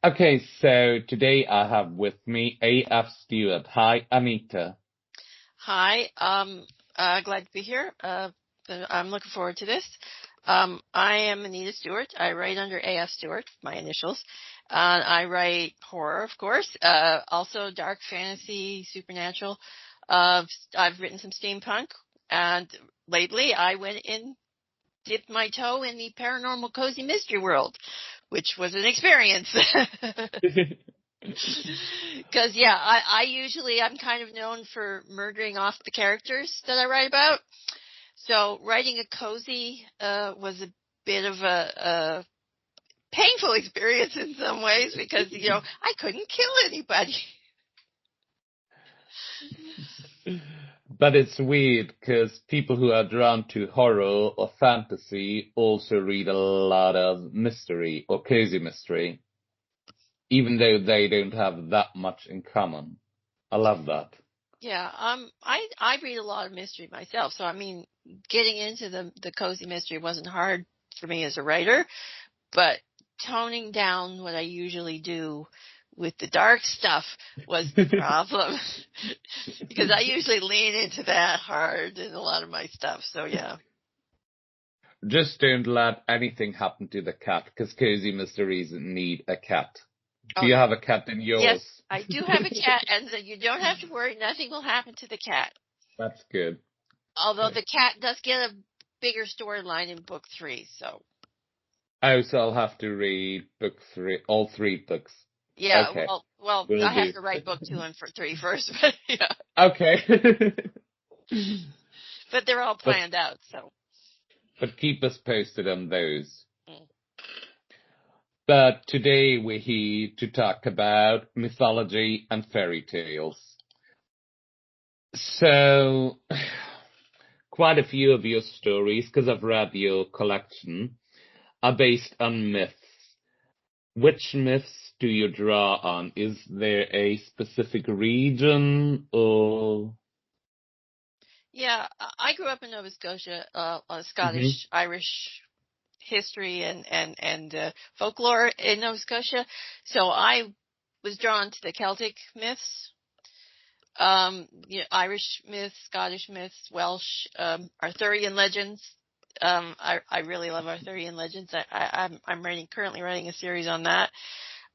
Okay, so today I have with me A.F. Stewart. Hi, Anita. Hi, glad to be here. I'm looking forward to this. I am Anita Stewart. I write under A.F. Stewart, my initials. I write horror, of course, also dark fantasy, supernatural. I've written some steampunk, and lately I went and dipped my toe in the paranormal cozy mystery world, which was an experience. Because I'm kind of known for murdering off the characters that I write about. So writing a cozy was a bit of a painful experience in some ways because I couldn't kill anybody. But it's weird because people who are drawn to horror or fantasy also read a lot of mystery or cozy mystery, even though they don't have that much in common. I love that. Yeah, I read a lot of mystery myself, so I mean, getting into the cozy mystery wasn't hard for me as a writer, but toning down what I usually do with the dark stuff was the problem because I usually lean into that hard in a lot of my stuff. So yeah. Just don't let anything happen to the cat because cozy mysteries need a cat. Do Oh you yeah. have a cat in Yes, yours? I do have a cat, and so you don't have to worry. Nothing will happen to the cat. That's good. Although the cat does get a bigger storyline in book 3, so. Oh, so I'll have to read book three, all three books. Yeah, Okay, well, will I have do. to write book 2 and 3 first, but yeah. Okay. But they're all But planned out, so. but keep us posted on those. Mm. But today we're here to talk about mythology and fairy tales. So, quite a few of your stories, because I've read your collection, are based on myths. Which myths do you draw on? Is there a specific region or? Yeah, I grew up in Nova Scotia, Hmm. Scottish, Irish history and folklore in Nova Scotia, so I was drawn to the Celtic myths. Irish myths, Scottish myths, Welsh, Arthurian legends. I really love Arthurian legends. I'm currently writing a series on that.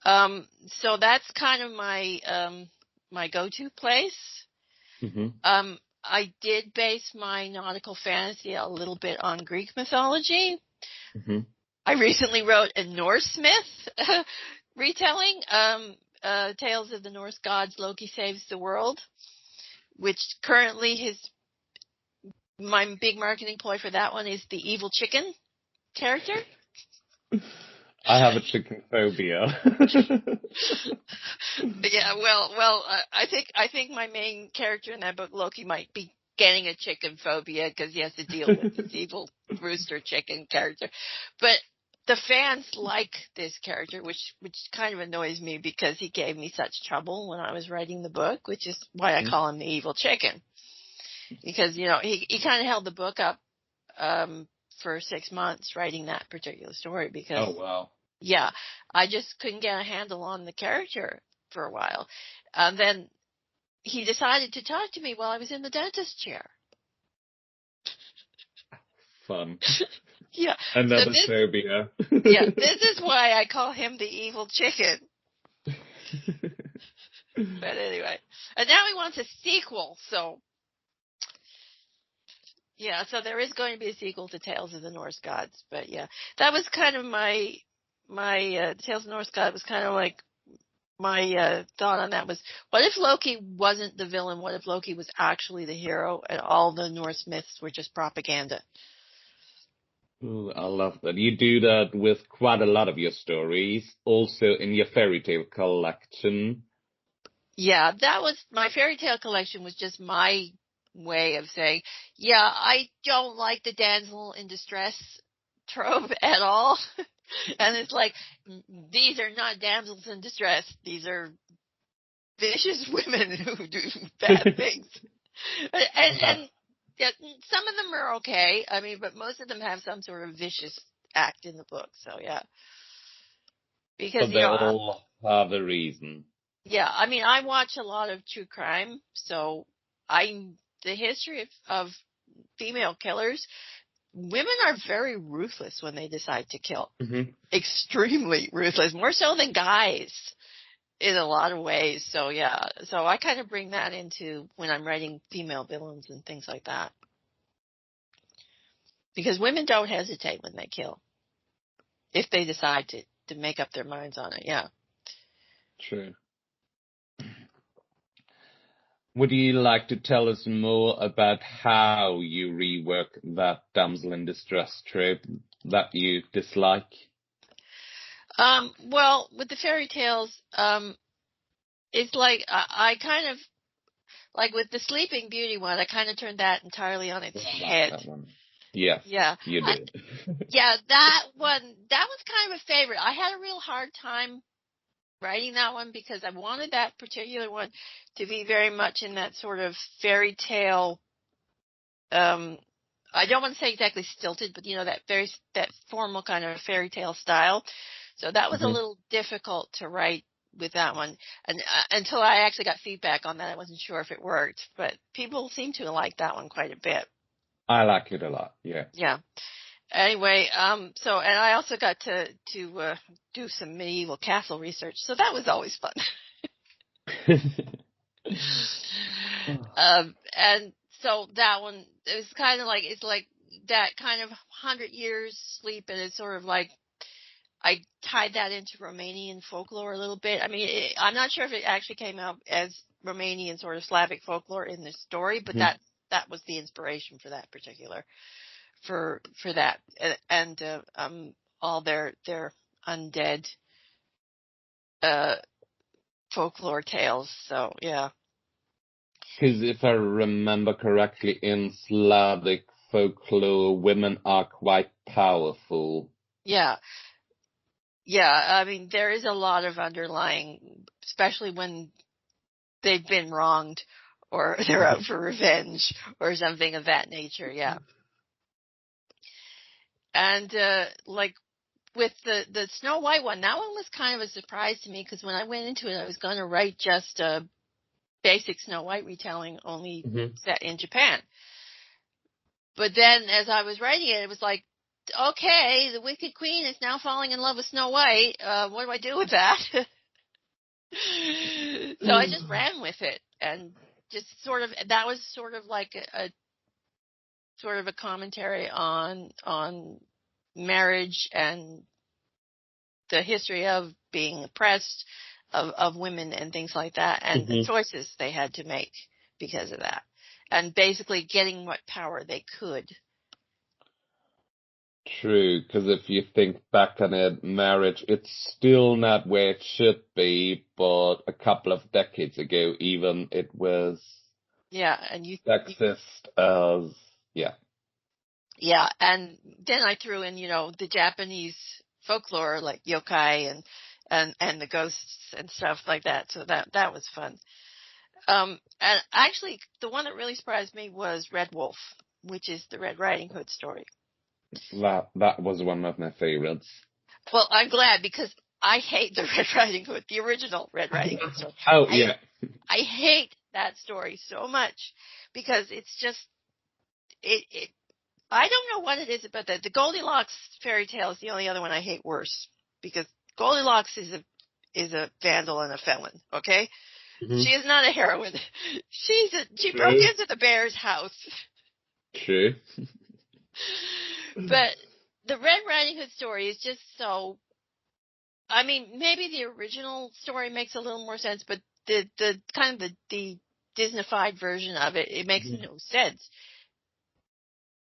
So that's kind of my go-to place. Hmm. I did base my nautical fantasy a little bit on Greek mythology. Hmm. I recently wrote a Norse myth retelling, Tales of the Norse Gods, Loki Saves the World, which currently my big marketing ploy for that one is the evil chicken character. I have a chicken phobia. Yeah, I think my main character in that book, Loki, might be getting a chicken phobia because he has to deal with this evil rooster chicken character. But the fans like this character, which kind of annoys me because he gave me such trouble when I was writing the book, which is why I call him the evil chicken. Because he kind of held the book up for 6 months writing that particular story because Oh, wow. yeah, I just couldn't get a handle on the character for a while. And then he decided to talk to me while I was in the dentist chair. Fun. Yeah. So Another phobia. this is why I call him the evil chicken. But anyway, and now he wants a sequel. So yeah, so there is going to be a sequel to Tales of the Norse Gods. But yeah, that was kind of my Tales of the Norse God was kind of like my thought on that was, what if Loki wasn't the villain? What if Loki was actually the hero and all the Norse myths were just propaganda? Ooh, I love that. You do that with quite a lot of your stories, also in your fairy tale collection. Yeah, that was my fairy tale collection was just my way of saying, yeah, I don't like the damsel in distress trope at all. And it's like, these are not damsels in distress. These are vicious women who do bad things. And yeah, some of them are okay. I mean, but most of them have some sort of vicious act in the book. So yeah, because But they're all have a reason. Yeah, I mean, I watch a lot of true crime, so the history of female killers, women are very ruthless when they decide to kill. Mm-hmm. Extremely ruthless, more so than guys in a lot of ways. So yeah, so I kind of bring that into when I'm writing female villains and things like that. Because women don't hesitate when they kill. If they decide to make up their minds on it, yeah. True. Would you like to tell us more about how you rework that damsel in distress trope that you dislike? Well, with the fairy tales, it's like I kind of like with the Sleeping Beauty one. I kind of turned that entirely on its I like head. that one. Yes, Yeah, you did. yeah, that was kind of a favorite. I had a real hard time writing that one because I wanted that particular one to be very much in that sort of fairy tale. I don't want to say exactly stilted, but that formal kind of fairy tale style. So that was a Mm-hmm. little difficult to write with that one, and until I actually got feedback on that, I wasn't sure if it worked. But people seem to like that one quite a bit. I like it a lot. Yeah. Yeah. Anyway, so and I also got to do some medieval castle research, so that was always fun. And so that one is kind of like it's like that kind of 100 years sleep, and it's sort of like I tied that into Romanian folklore a little bit. I mean, I'm not sure if it actually came out as Romanian sort of Slavic folklore in the story, but Mhm. that was the inspiration for that particular for that, and all their undead uh folklore tales. So yeah, Because if I remember correctly, in Slavic folklore, women are quite powerful. yeah. Yeah, I mean, there is a lot of underlying, especially when they've been wronged or they're out for revenge or something of that nature. Yeah. And, like with the Snow White one, that one was kind of a surprise to me because when I went into it, I was going to write just a basic Snow White retelling only Hmm. set in Japan. But then as I was writing it, it was like, okay, the Wicked Queen is now falling in love with Snow White. What do I do with that? So I just ran with it and just sort of that was sort of like a sort of a commentary on marriage and the history of being oppressed of women and things like that and the Hmm. choices they had to make because of that and basically getting what power they could. True, because if you think back on it, marriage, it's still not where it should be, but a couple of decades ago, even it was Yeah, and you sexist as, yeah. yeah, and then I threw in, the Japanese folklore like yokai and the ghosts and stuff like that. So that was fun. And actually, the one that really surprised me was Red Wolf, which is the Red Riding Hood story. That was one of my favorites. Well, I'm glad because I hate the Red Riding Hood, the original Red Riding Hood story. Oh, I yeah. I hate that story so much because it's just it I don't know what it is about that. The Goldilocks fairy tale is the only other one I hate worse because Goldilocks is a vandal and a felon. Okay, Hmm. she is not a heroine. She broke True. into the bear's house. True. But the Red Riding Hood story is just so. I mean, maybe the original story makes a little more sense, but the kind of the Disneyfied version of it makes Hmm. no sense.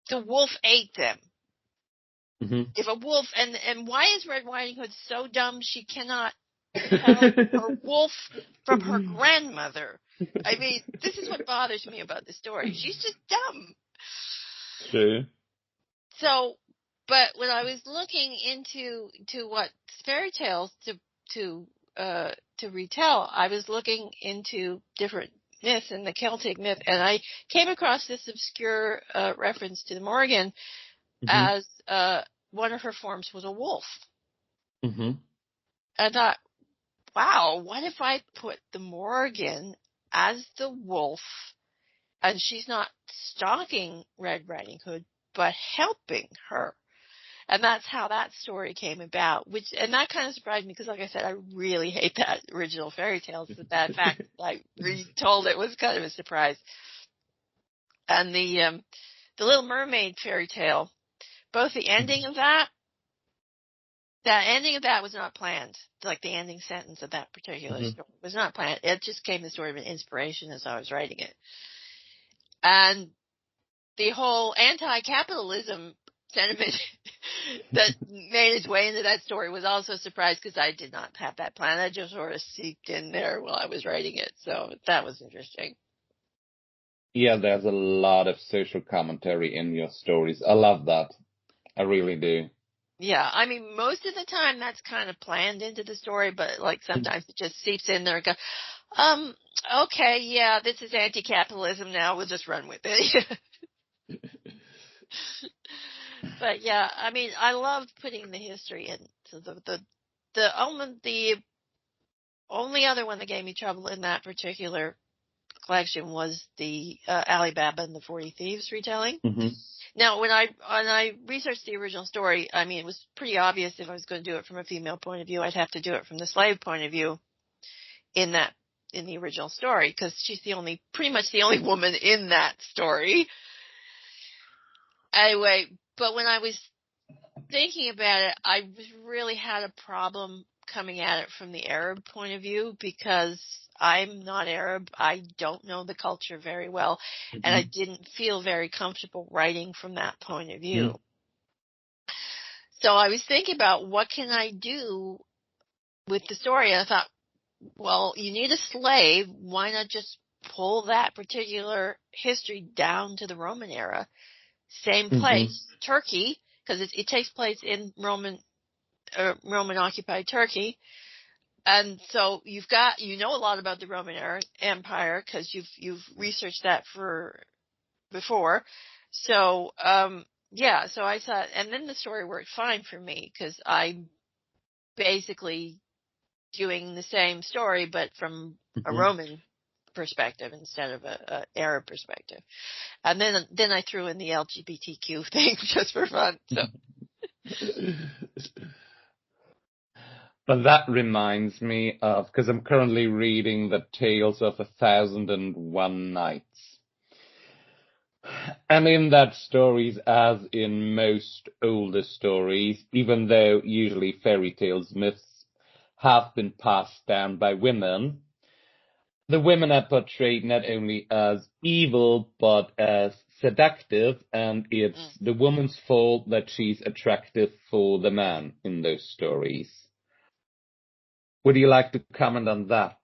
The wolf ate them. Hmm. If a wolf and why is Red Riding Hood so dumb she cannot tell her wolf from her grandmother? I mean, this is what bothers me about the story. She's just dumb. True. So, but when I was looking into what fairy tales to to retell, I was looking into different myths and the Celtic myth, and I came across this obscure reference to the Morrigan Hmm. as one of her forms was a wolf. Hmm. I thought, wow, what if I put the Morrigan as the wolf, and she's not stalking Red Riding Hood, but helping her? And that's how that story came about, and that kind of surprised me because, like I said, I really hate that original fairy tales, but that fact that I retold it was kind of a surprise. And the Little Mermaid fairy tale, both the ending of that ending of that was not planned. Like the ending sentence of that particular story was not planned. It just came as sort of an inspiration as I was writing it. And the whole anti-capitalism sentiment that made its way into that story was also a surprise because I did not have that plan. That just sort of seeped in there while I was writing it. So that was interesting. Yeah, there's a lot of social commentary in your stories. I love that. I really do. Yeah, I mean, most of the time that's kind of planned into the story, but like sometimes it just seeps in there and go, okay, yeah, this is anti-capitalism now. We'll just run with it. But yeah, I mean, I loved putting the history in. So the only other one that gave me trouble in that particular collection was the Alibaba and the 40 Thieves retelling. Now, when I researched the original story, I mean, it was pretty obvious if I was going to do it from a female point of view, I'd have to do it from the slave point of view in the original story, because she's pretty much the only woman in that story. Anyway, but when I was thinking about it, I really had a problem coming at it from the Arab point of view because I'm not Arab. I don't know the culture very well, and I didn't feel very comfortable writing from that point of view. So I was thinking about what can I do with the story, and I thought, well, you need a slave. Why not just pull that particular history down to the Roman era? Same place, Turkey, because it takes place in Roman occupied Turkey. And so you know a lot about the Roman Empire because you've researched that before. So, yeah, so I thought, and then the story worked fine for me because I'm basically doing the same story, but from a Roman perspective instead of a Arab perspective. And then I threw in the LGBTQ thing just for fun. So. But that reminds me of, because I'm currently reading the Tales of 1,001 Nights. And in that stories, as in most older stories, even though usually fairy tales, myths, have been passed down by women, the women are portrayed not only as evil, but as seductive, and it's the woman's fault that she's attractive for the man in those stories. Would you like to comment on that?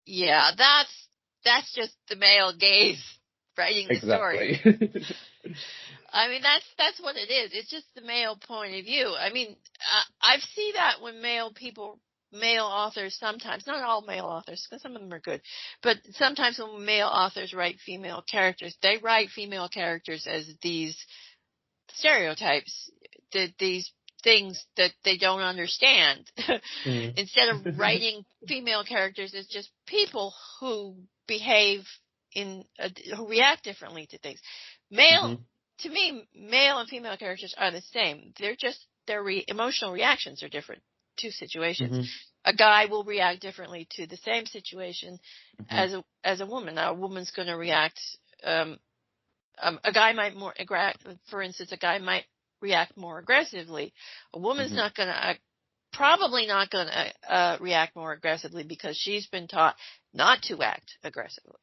Yeah, that's just the male gaze writing the story. Exactly. I mean, that's what it is. It's just the male point of view. I mean, I've seen that when male authors sometimes, not all male authors, because some of them are good, but sometimes when male authors write female characters, they write female characters as these stereotypes, these things that they don't understand. Instead of writing female characters as just people who behave who react differently to things. To me, male and female characters are the same. They're just their emotional reactions are different to situations. A guy will react differently to the same situation as a woman. Now, a woman's going to react. A guy might for instance, a guy might react more aggressively. A woman's probably not going to react more aggressively because she's been taught not to act aggressively.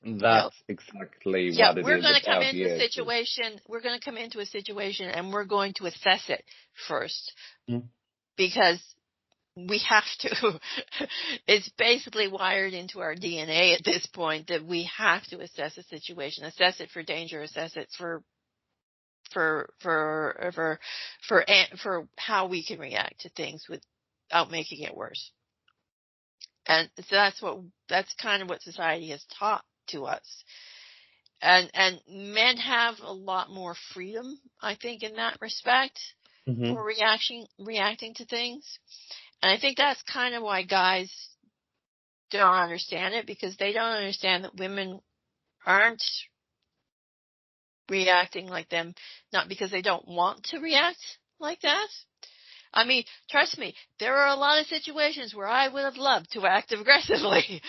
That's exactly what it is. We're going to come into a situation. We're going to come into a situation, and we're going to assess it first because we have to. It's basically wired into our DNA at this point that we have to assess a situation, assess it for danger, assess it for how we can react to things without making it worse. And so that's kind of what society has taught to us. And men have a lot more freedom, I think, in that respect for reacting to things. And I think that's kind of why guys don't understand it, because they don't understand that women aren't reacting like them, not because they don't want to react like that. I mean, trust me, there are a lot of situations where I would have loved to act aggressively,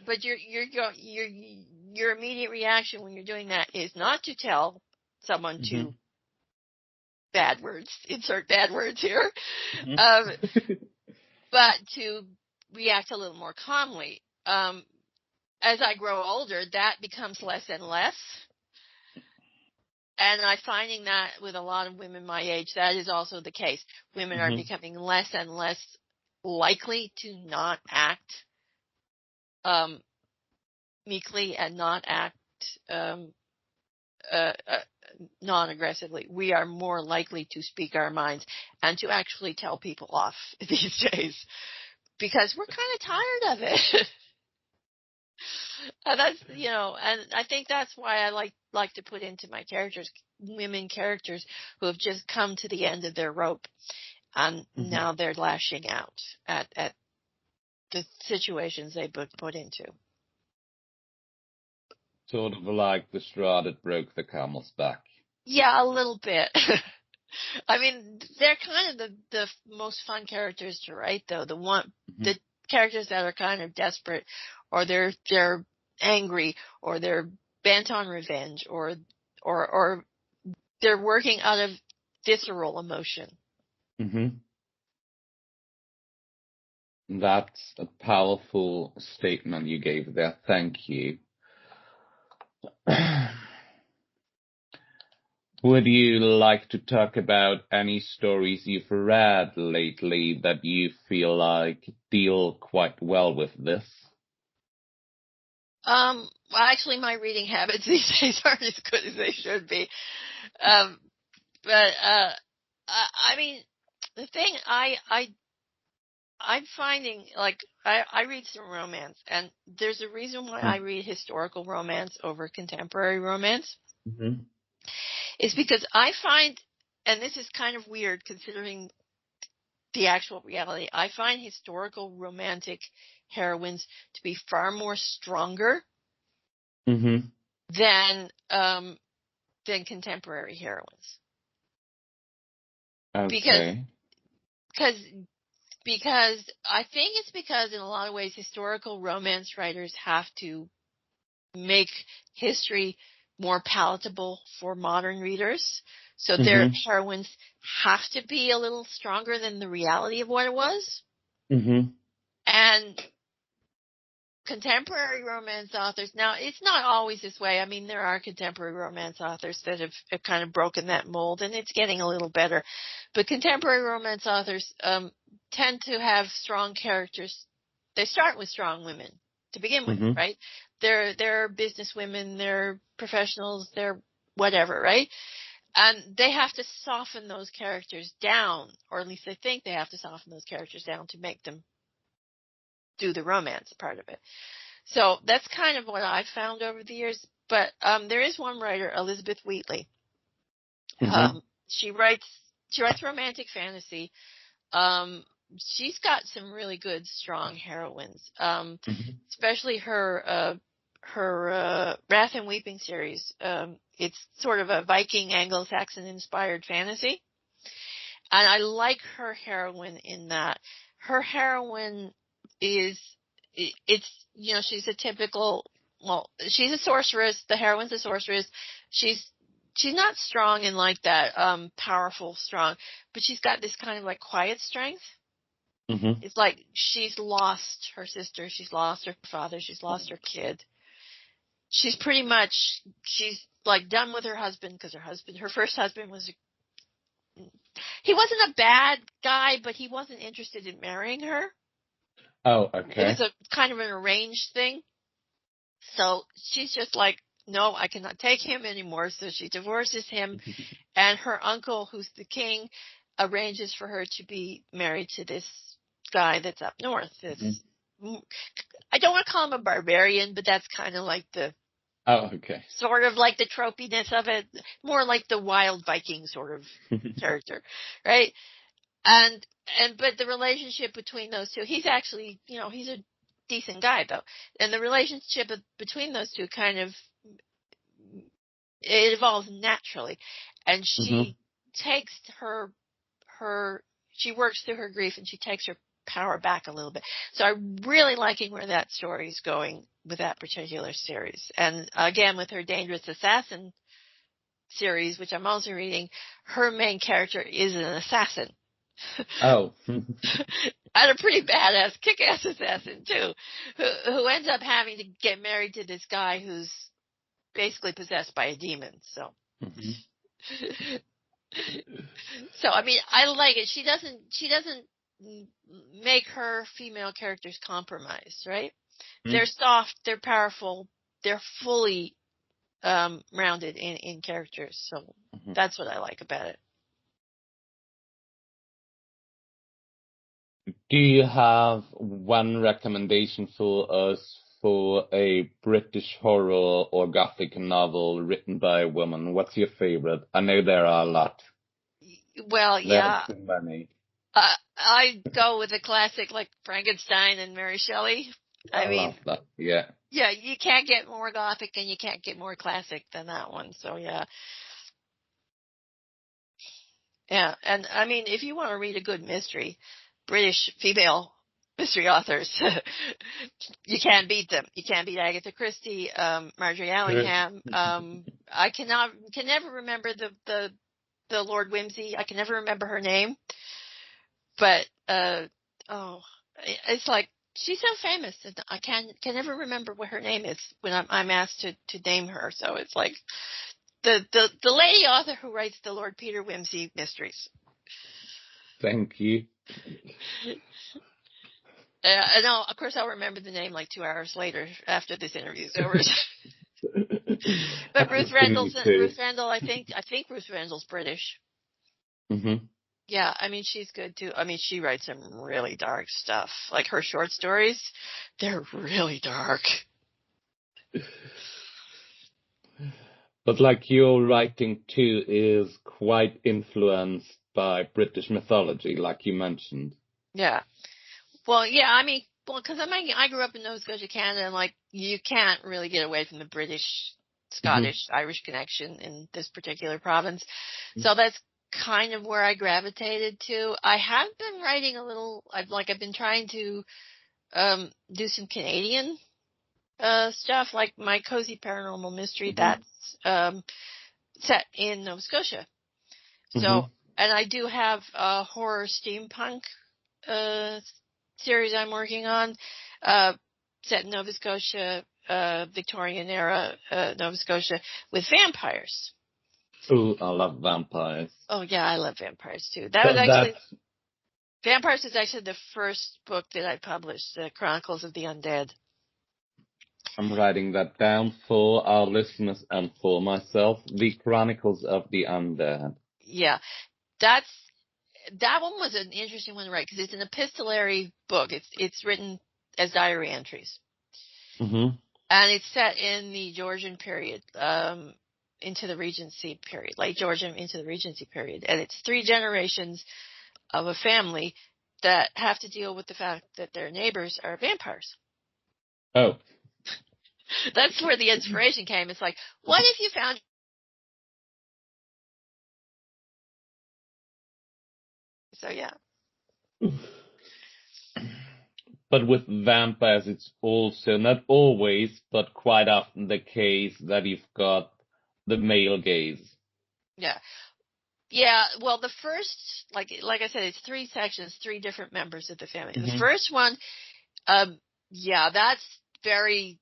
but your immediate reaction when you're doing that is not to tell someone to bad words, insert bad words here, but to react a little more calmly. As I grow older, that becomes less and less. And I'm finding that with a lot of women my age, that is also the case. Women are becoming less and less likely to not act meekly and not act non-aggressively. We are more likely to speak our minds and to actually tell people off these days, because we're kind of tired of it. And that's, and I think that's why I like to put into my characters women characters who have just come to the end of their rope, and now they're lashing out at the situations they put into. Sort of like the straw that broke the camel's back. Yeah, a little bit. I mean, they're kind of the most fun characters to write, though. The characters that are kind of desperate, or they're angry, or they're bent on revenge, or they're working out of visceral emotion. That's a powerful statement you gave there. Thank you. Would you like to talk about any stories you've read lately that you feel like deal quite well with this? Well, actually, my reading habits these days aren't as good as they should be. But I mean, the thing I'm finding, like, I read some romance, and there's a reason why I read historical romance over contemporary romance. It's because I find, and this is kind of weird considering the actual reality, I find historical romantic heroines to be far more stronger than contemporary heroines. Okay. Because I think it's because in a lot of ways historical romance writers have to make history more palatable for modern readers. So their heroines have to be a little stronger than the reality of what it was. And contemporary romance authors, now it's not always this way. I mean, there are contemporary romance authors that have kind of broken that mold, and it's getting a little better. But contemporary romance authors tend to have strong characters. They start with strong women to begin with, right? They're business women, they're professionals, they're whatever, right? And they have to soften those characters down, or at least they think they have to soften those characters down to make them do the romance part of it. So that's kind of what I've found over the years. But there is one writer, Elizabeth Wheatley. She writes romantic fantasy. She's got some really good, strong heroines. Especially her Wrath and Weeping series. It's sort of a Viking Anglo-Saxon inspired fantasy. And I like her heroine in that. Her heroine is, she's a typical, she's a sorceress. The heroine's a sorceress. She's not strong and like that, powerful, strong, but she's got this kind of like quiet strength. It's like she's lost her sister, she's lost her father, she's lost her kid. She's like done with her husband, because her first husband he wasn't a bad guy, but he wasn't interested in marrying her. Oh, okay. It was a kind of an arranged thing. So she's just like, no, I cannot take him anymore. So she divorces him, and her uncle, who's the king, arranges for her to be married to this guy that's up north. I don't want to call him a barbarian, but that's kind of like the sort of like the tropiness of it, more like the wild Viking sort of character, right? But the relationship between those two, he's actually, he's a decent guy though. And the relationship between those two kind of, it evolves naturally. And she takes she works through her grief and she takes her power back a little bit. So I'm really liking where that story is going with that particular series. And again, with her Dangerous Assassin series, which I'm also reading, her main character is an assassin. Oh. And a pretty badass, kick-ass assassin too, who ends up having to get married to this guy who's basically possessed by a demon. So, so I mean, I like it. She doesn't make her female characters compromise, right? They're soft, they're powerful, they're fully rounded in characters. So that's what I like about it. Do you have one recommendation for us for a British horror or Gothic novel written by a woman? What's your favorite? I know there are a lot. Well, yeah. There are too many. I go with a classic like Frankenstein and Mary Shelley. I love that. Yeah. Yeah, you can't get more Gothic and you can't get more classic than that one. So yeah. Yeah, and I mean, if you want to read a good mystery, British female mystery authors, you can't beat them. You can't beat Agatha Christie, Marjorie Allingham. I can never remember the Lord Whimsy. I can never remember her name, but it's like she's so famous, and I can never remember what her name is when I'm asked to name her. So it's like the lady author who writes the Lord Peter Whimsy mysteries. Thank you. No, of course I'll remember the name like 2 hours later after this interview's over. But Ruth Rendell, I think Ruth Rendell's British. Yeah, I mean, she's good too. I mean, she writes some really dark stuff. Like her short stories, they're really dark. But like your writing too is quite influenced by British mythology, like you mentioned. Yeah. Well, yeah, I mean, because I grew up in Nova Scotia, Canada, and like you can't really get away from the British, Scottish, Irish connection in this particular province. So that's kind of where I gravitated to. I have been writing a little. I've been trying to do some Canadian stuff, like my Cozy Paranormal Mystery that's set in Nova Scotia. So, and I do have a horror steampunk series I'm working on, set in Nova Scotia, Victorian era Nova Scotia, with vampires. Oh, I love vampires. Oh yeah, I love vampires too. Vampires is actually the first book that I published, the Chronicles of the Undead. I'm writing that down for our listeners and for myself. The Chronicles of the Undead. Yeah, that one was an interesting one to write because it's an epistolary book. It's written as diary entries, and it's set in the Georgian period, into the Regency period, late Georgian into the Regency period, and it's 3 generations of a family that have to deal with the fact that their neighbors are vampires. Oh. That's where the inspiration came. It's like, what if you found... So, yeah. But with vampires, it's also, not always, but quite often the case that you've got the male gaze. Yeah. Yeah, well, the first, like I said, it's 3 sections, 3 different members of the family. The first one, that's very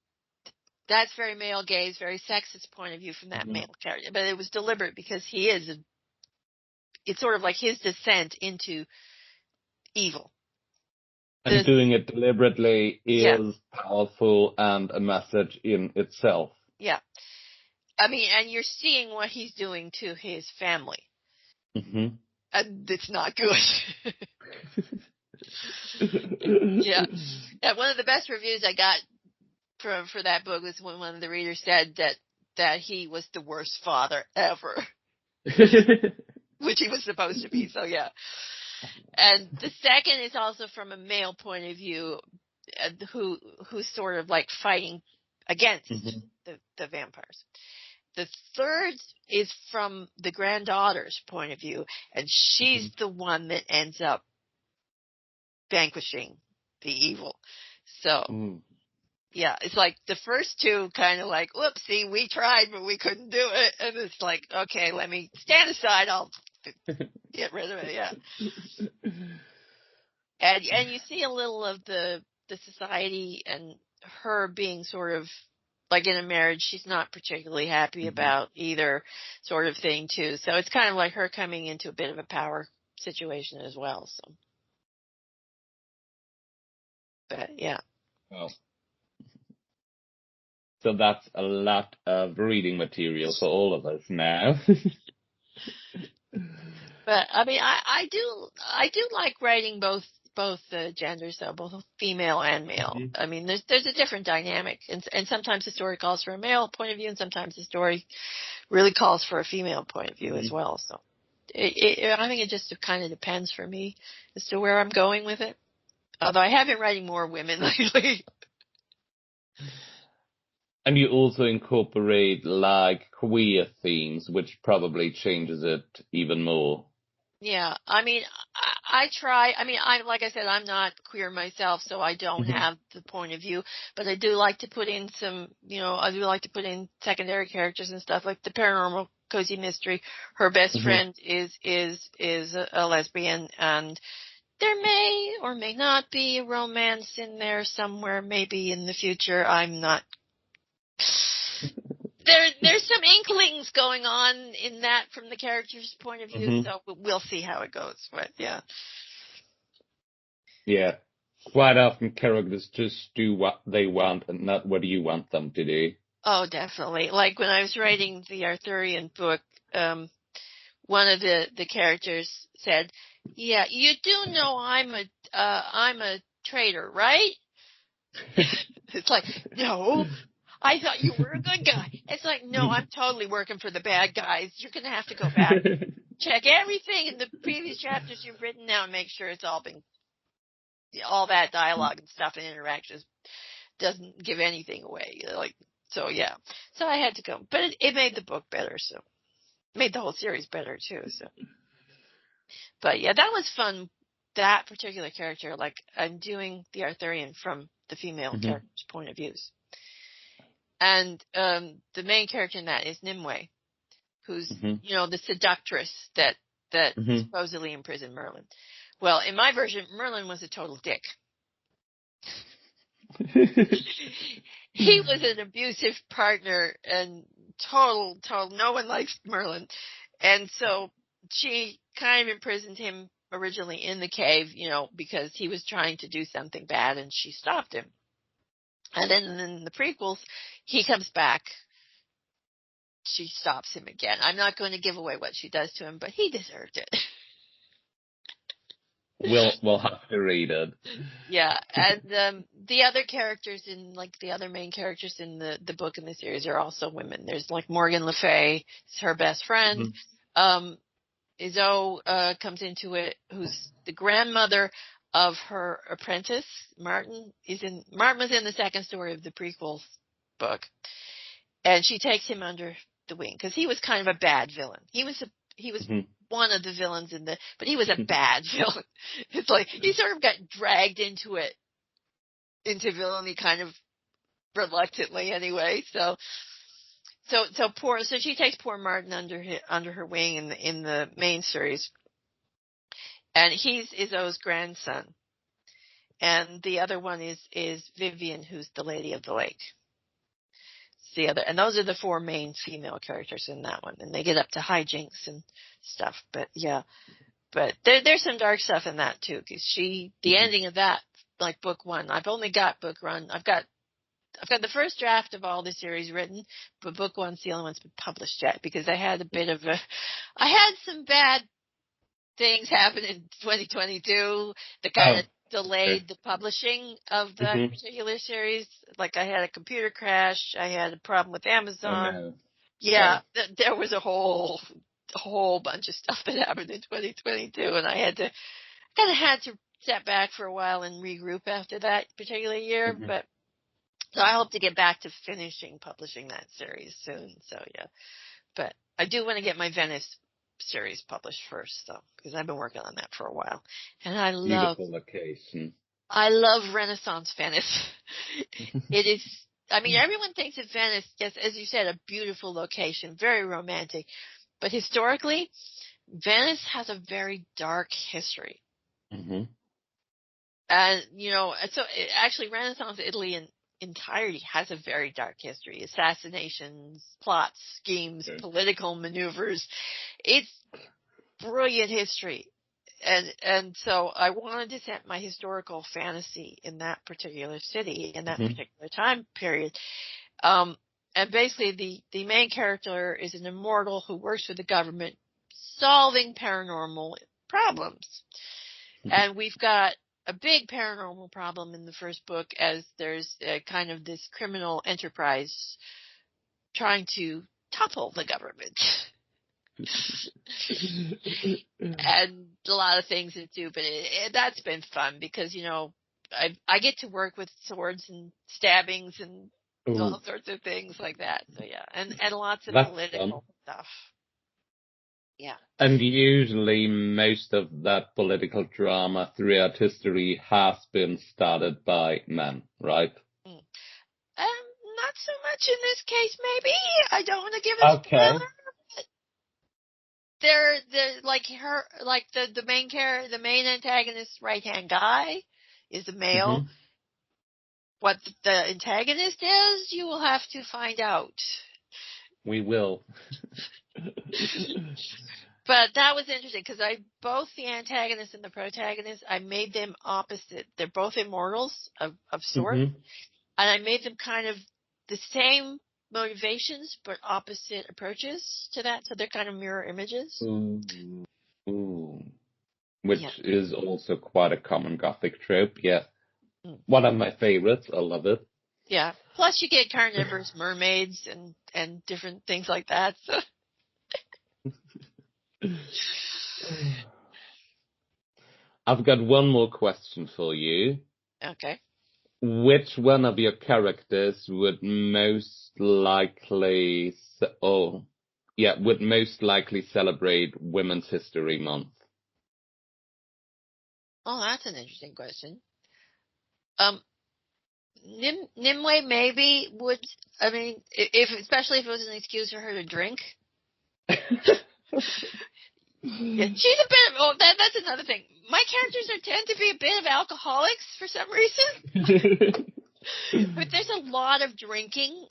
male gaze, very sexist point of view from that male character. But it was deliberate because it's sort of like his descent into evil. And doing it deliberately is powerful and a message in itself. Yeah. I mean, and you're seeing what he's doing to his family. And it's not good. Yeah. And one of the best reviews I got for that book was when one of the readers said that he was the worst father ever. Which he was supposed to be, so yeah. And the second is also from a male point of view, who's sort of like fighting against the vampires. The third is from the granddaughter's point of view, and she's the one that ends up vanquishing the evil. So, yeah, it's like the first two kind of like, whoopsie, we tried, but we couldn't do it. And it's like, okay, let me stand aside. I'll get rid of it. Yeah. And you see a little of the society and her being sort of like in a marriage she's not particularly happy about either sort of thing too. So it's kind of like her coming into a bit of a power situation as well. So, but yeah. Oh. So that's a lot of reading material for all of us now. But I mean, I do like writing both genders, though, both female and male. I mean, there's a different dynamic, and sometimes the story calls for a male point of view, and sometimes the story really calls for a female point of view as well. So, I think it just kind of depends for me as to where I'm going with it. Although I have been writing more women lately. And you also incorporate like queer themes, which probably changes it even more. Yeah, I mean, I try. I mean, like I said, I'm not queer myself, so I don't have the point of view. But I do like to put in some, I do like to put in secondary characters and stuff, like the paranormal cozy mystery. Her best friend is a lesbian, and there may or may not be a romance in there somewhere, maybe in the future. I'm not. There's some inklings going on in that from the character's point of view, so we'll see how it goes. But yeah. Yeah. Quite often characters just do what they want and not what you want them to do. Oh, definitely. Like when I was writing the Arthurian book, one of the characters said, "Yeah, you do know I'm a traitor, right?" It's like, "No, I thought you were a good guy." It's like, "No, I'm totally working for the bad guys. You're going to have to go back, check everything in the previous chapters you've written now and make sure it's all been, all that dialogue and stuff and interactions doesn't give anything away." Like, so yeah. So I had to go, but it made the book better. So it made the whole series better too. So, but yeah, that was fun. That particular character, like I'm doing the Arthurian from the female character's point of views. And the main character in that is Nimue, who's the seductress that supposedly imprisoned Merlin. Well, in my version, Merlin was a total dick. He was an abusive partner and total. No one likes Merlin, and so she kind of imprisoned him originally in the cave, because he was trying to do something bad, and she stopped him. And then in the prequels, he comes back. She stops him again. I'm not going to give away what she does to him, but he deserved it. We'll have to read it. Yeah, and the other characters in, like, the other main characters in the book and the series are also women. There's like Morgan Le Fay, her best friend. Izzo comes into it, who's the grandmother of her apprentice. Martin was in the second story of the prequels book, and she takes him under the wing because he was kind of a bad villain. He was one of the villains but he was a bad villain. It's like he sort of got dragged into villainy kind of reluctantly anyway. So she takes poor Martin under her wing in the main series, and he's Izzo's grandson, and the other one is Vivian, who's the Lady of the Lake. And those are the four main female characters in that one, and they get up to hijinks and stuff. But yeah, but there's some dark stuff in that too, because the ending of that, like book one, I've only got book one. I've got the first draft of all the series written, but book one's the only one's been published yet, because I had some bad things happen in 2022 that kind of delayed the publishing of that particular series. Like I had a computer crash, I had a problem with Amazon. Oh, no. Yeah, there was a whole bunch of stuff that happened in 2022, and I had to kind of had to step back for a while and regroup after that particular year, Hmm. but so I hope to get back to publishing that series soon. So yeah, but I do want to get my Venice series published first, though, because I've been working on that for a while, and Beautiful location. I love Renaissance Venice. It is. I mean, everyone thinks of Venice, just as you said, a beautiful location, very romantic, but historically, Venice has a very dark history. Hmm. And, so actually Renaissance Italy in entirety has a very dark history. Assassinations, plots, schemes, Okay. political maneuvers. It's brilliant history. And so I wanted to set my historical fantasy in that particular city, in that Hmm. particular time period. And basically the main character is an immortal who works for the government solving paranormal problems. And we've got a big paranormal problem in the first book, as there's kind of this criminal enterprise trying to topple the government. And a lot of things to do, but that's been fun because, I get to work with swords and stabbings and Ooh, all sorts of things like that. So yeah, and lots of that's fun. political stuff. Yeah. And usually most of that political drama throughout history has been started by men, right? Mm. Not so much in this case, maybe. I don't want to give a Okay. spoiler. They're like the main antagonist's right hand guy is a male. Hmm. What the antagonist is, you will have to find out. We will. But that was interesting because both the antagonist and the protagonist, I made them opposite. They're both immortals of sort, Hmm. and I made them kind of the same motivations but opposite approaches to that. So they're kind of mirror images. Ooh. Ooh. Yeah. Which is also quite a common Gothic trope. Yeah. Mm. One of my favorites. I love it. Yeah. Plus, you get carnivorous mermaids and different things like that. So. I've got one more question for you. Okay. Which one of your characters would most likely, would most likely celebrate Women's History Month? Oh, that's an interesting question. Um, Nimue maybe would. I mean, if especially if it was an excuse for her to drink. Yeah, she's a bit of. Oh, that's another thing. My characters tend to be a bit of alcoholics for some reason. But there's a lot of drinking.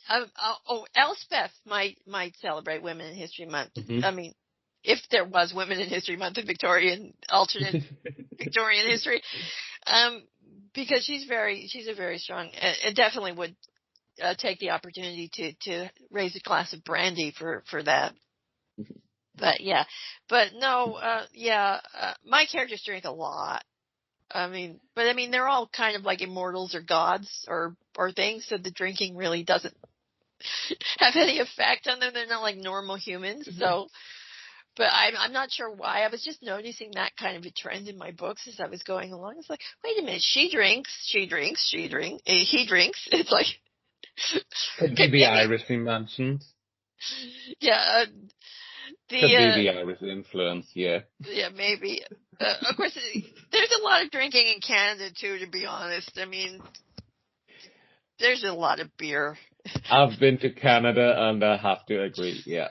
Elspeth might celebrate Women in History Month. Mhm. I mean, if there was Women in History Month in alternate Victorian history, because she's a very strong, and definitely would take the opportunity to raise a glass of brandy for that. But yeah, but no, my characters drink a lot. I mean, they're all kind of like immortals or gods or things, so the drinking really doesn't have any effect on them. They're not like normal humans. So, but I'm not sure why. I was just noticing that kind of a trend in my books as I was going along. It's like, wait a minute, he drinks. It's like, Could be okay, the maybe, Irish we mentioned. yeah, Could the be the Irish influence, yeah. yeah, maybe. Of course, there's a lot of drinking in Canada too. To be honest, I mean, there's a lot of beer. I've been to Canada and I have to agree, yeah.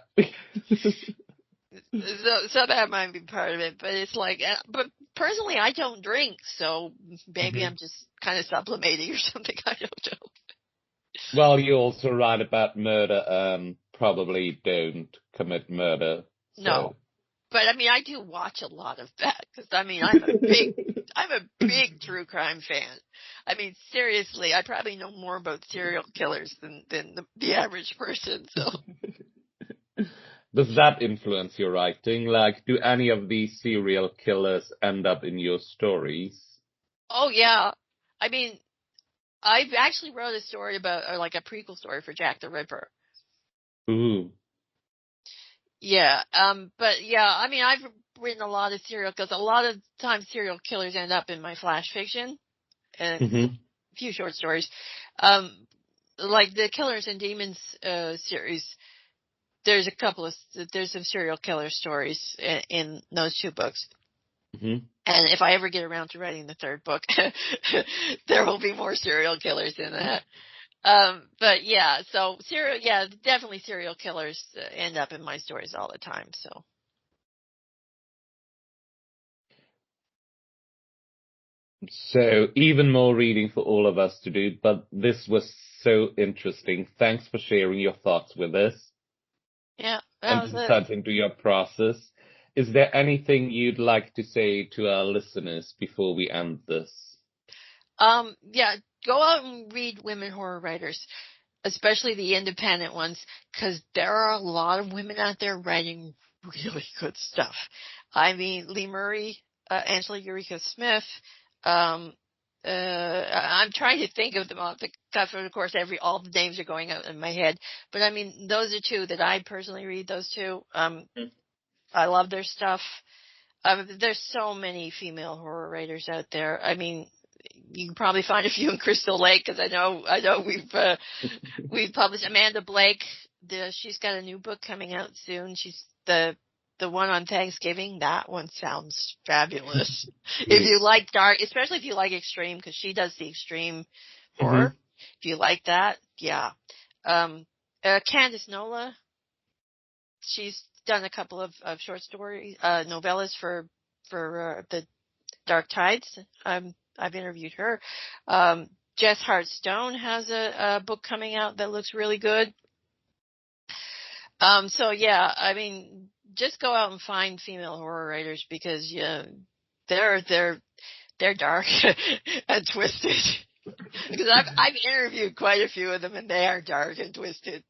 So that might be part of it, but it's like, but personally, I don't drink, so maybe I'm just kind of sublimating or something. I don't know. Well, you also write about murder and probably don't commit murder, No, so. but I do watch a lot of that because I'm a big true crime fan. I mean, seriously, I probably know more about serial killers than the average person. So. Does that influence your writing? Like, do any of these serial killers end up in your stories? Oh yeah, I mean, I actually wrote a story about, or like a prequel story for Jack the Ripper. Ooh. Yeah, but yeah, I've written a lot of because a lot of times serial killers end up in my flash fiction and Mm-hmm. a few short stories. Like the Killers and Demons series, there's some serial killer stories in those two books. Mm-hmm. And if I ever get around to writing the third book, there will be more serial killers in that. But yeah, so definitely serial killers end up in my stories all the time. So. So even more reading for all of us to do, but this was so interesting. Thanks for sharing your thoughts with us Yeah, that and was it. insight into your process. Is there anything you'd like to say to our listeners before we end this? Yeah, go out and read women horror writers, especially the independent ones, because there are a lot of women out there writing really good stuff. I mean, Lee Murray, Angela Eureka Smith. Um, I'm trying to think of them off the cuff, and of course, all the names are going out in my head. But I mean, those are two that I personally read. Those two. I love their stuff. There's so many female horror writers out there. I mean, you can probably find a few in Crystal Lake because I know we've published Amanda Blake. She's got a new book coming out soon. She's the one on Thanksgiving. That one sounds fabulous. If you like dark, especially if you like extreme, because she does the extreme horror. Mm-hmm. If you like that, yeah. Candice Nola. She's done a couple of short stories, novellas for the Dark Tides. I've interviewed her. Jess Hart Stone has a book coming out that looks really good. So yeah, I mean, just go out and find female horror writers because they're dark and twisted. Because I've interviewed quite a few of them and they are dark and twisted.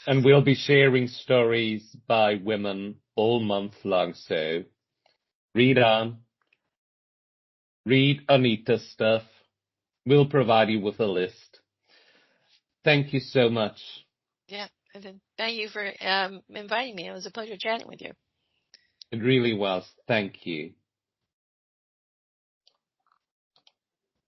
And we'll be sharing stories by women all month long. So read on, read Anita's stuff. We'll provide you with a list. Thank you so much. Yeah, and then thank you for inviting me. It was a pleasure chatting with you. It really was. Thank you.